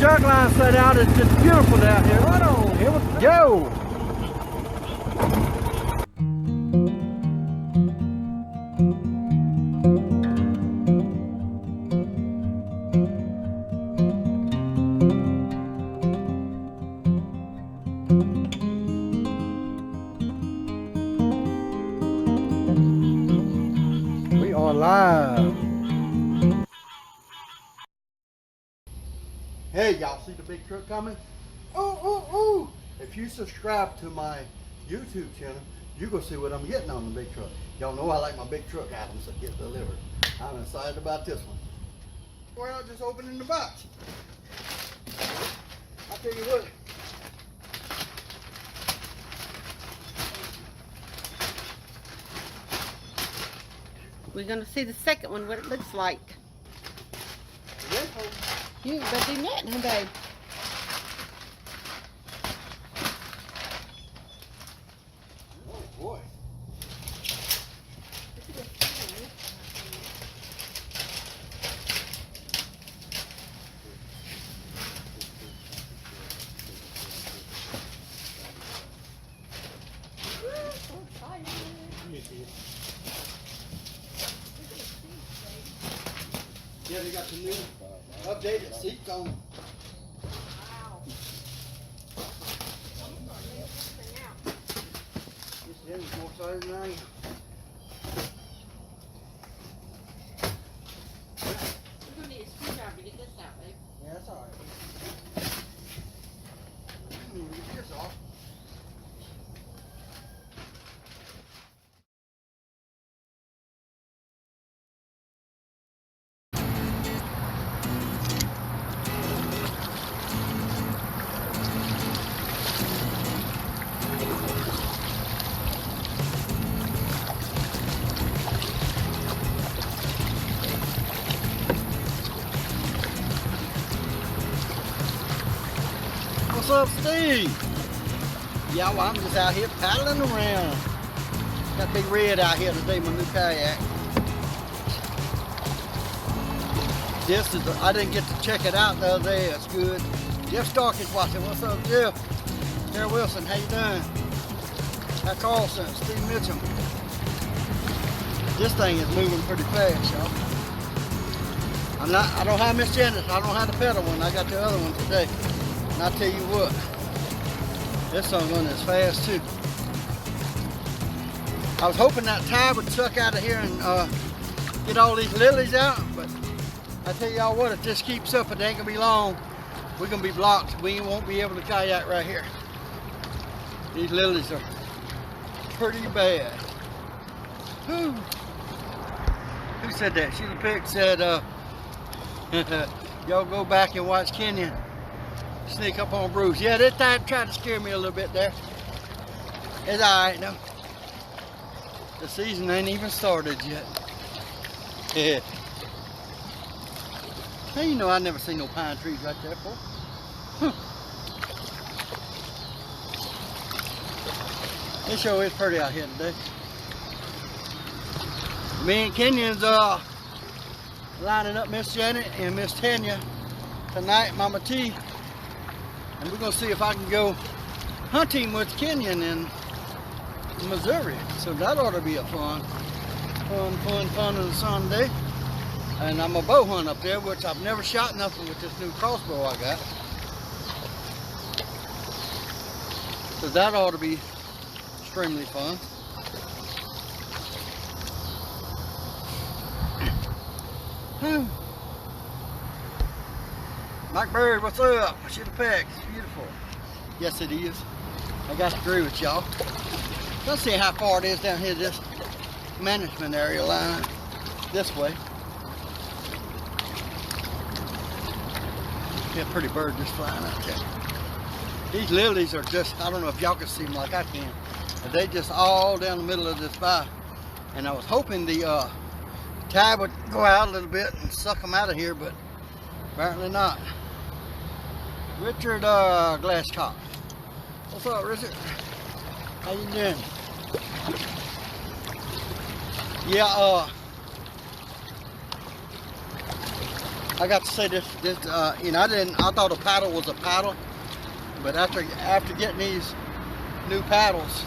jerk line set out. It's just beautiful down here. Right on, here we go. We are live. Hey, y'all see the big truck coming? Oh. If you subscribe to my YouTube channel, you're going to see what I'm getting on the big truck. Y'all know I like my big truck items that get delivered. I'm excited about this one. We're not just opening the box. I'll tell you what. We're going to see the second one, what it looks like. You ain't better do nothing, huh, babe? Oh, boy. Yeah, they got the new updated seats on. Wow. This is more exciting than I am. We're going to need a screwdriver to get this out, babe. Yeah, that's all right. Get this off. What's up, Steve? Yeah, well, I'm just out here paddling around. Got Big Red out here today, my new kayak. This is, I didn't get to check it out the other day. It's good. Jeff Stark is watching. What's up, Jeff? Terry Wilson, how you doing? Pat Carlson, Steve Mitchum. This thing is moving pretty fast, y'all. I don't have Miss Janice. I don't have the pedal one. I got the other one today. And I tell you what, this song going as fast too. I was hoping that tide would suck out of here and get all these lilies out, but I tell y'all what, if this keeps up, it ain't gonna be long. We're gonna be blocked. We won't be able to kayak right here. These lilies are pretty bad. Whew. Who said that? Sheila Pick said, y'all go back and watch Kenyon sneak up on Bruce. Yeah, this time tried to scare me a little bit there. It's alright though. The season ain't even started yet. Yeah. Hey, you know I never seen no pine trees right there before. Huh. It sure is pretty out here today. Me and Kenyon's lining up Miss Janet and Miss Tanya tonight, Mama T. And we're going to see if I can go hunting with Kenyon in Missouri. So that ought to be a fun on a Sunday. And I'm a bow hunt up there, which I've never shot nothing with this new crossbow I got. So that ought to be extremely fun. Mike Bird, what's up? Sheila Peck, it's beautiful. Yes, it is. I got to agree with y'all. Let's see how far it is down here, this management area line. This way. Yeah, pretty bird just flying out there. These lilies are just, I don't know if y'all can see them like I can, but they just all down the middle of this bayou. And I was hoping the tide would go out a little bit and suck them out of here, but apparently not. Richard Glasscock. What's up, Richard? How you doing? Yeah, I got to say this, you know, I thought a paddle was a paddle, but after getting these new paddles,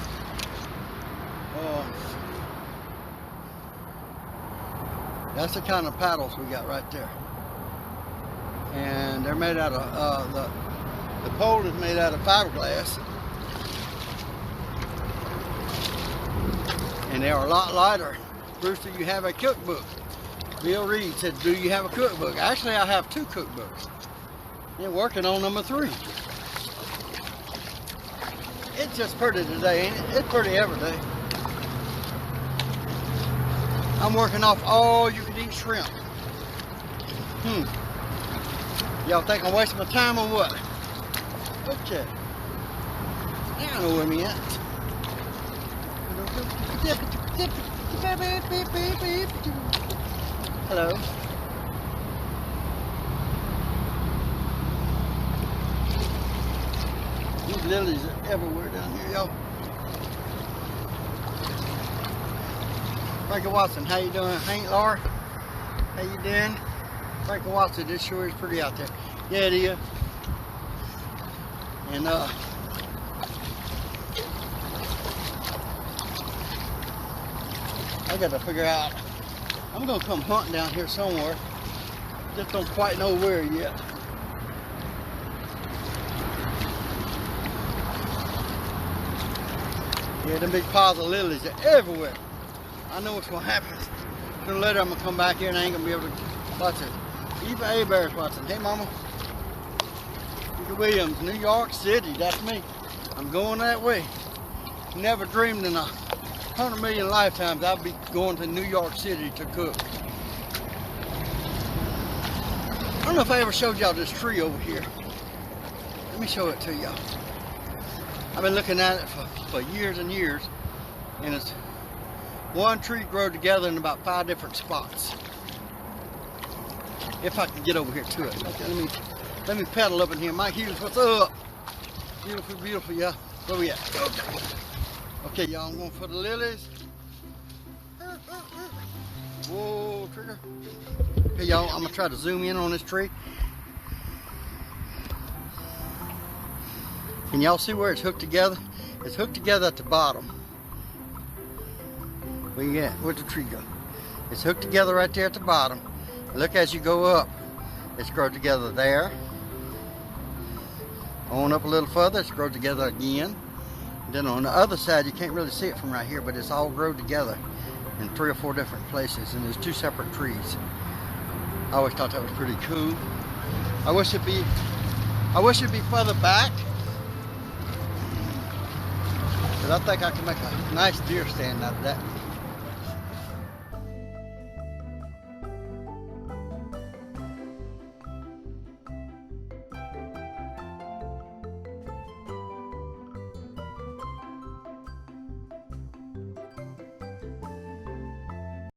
that's the kind of paddles we got right there. And they're made out of, the pole is made out of fiberglass. And they are a lot lighter. Bruce, do you have a cookbook? Bill Reed said, do you have a cookbook? Actually, I have 2 cookbooks. They're working on number 3. It's just pretty today, ain't it? It's pretty every day. I'm working off all you can eat shrimp. Y'all think I'm wasting my time or what? Okay. Now I know where me at. Hello. These lilies are everywhere down here, y'all. Frankie Watson, how you doing? Hank Laura, how you doing? Frankie Watson, this sure is pretty out there. Yeah, it is. And I got to figure out. I'm gonna come hunting down here somewhere. Just don't quite know where yet. Yeah, them big piles of lilies are everywhere. I know what's gonna happen. Sooner or later I'm gonna come back here and I ain't gonna be able to watch it. Eva A. Bear's watching. Hey mama. Peter Williams, New York City, that's me. I'm going that way. Never dreamed in 100 million lifetimes I'd be going to New York City to cook. I don't know if I ever showed y'all this tree over here. Let me show it to y'all. I've been looking at it for years and years, and it's one tree grow together in about 5 different spots. If I can get over here to it. Okay, let me pedal up in here. Mike Hughes, what's up? Beautiful, beautiful, yeah. Where we at? Okay. Okay, y'all, I'm going for the lilies. Whoa, trigger. Okay, y'all, I'm gonna try to zoom in on this tree. Can y'all see where it's hooked together? It's hooked together at the bottom. Where you at? Where'd the tree go? It's hooked together right there at the bottom. Look, as you go up, it's grown together there. On up a little further, it's grown together again. And then on the other side, you can't really see it from right here, but it's all grown together in 3 or 4 different places, and there's 2 separate trees. I always thought that was pretty cool. I wish it'd be further back, but I think I can make a nice deer stand out of that.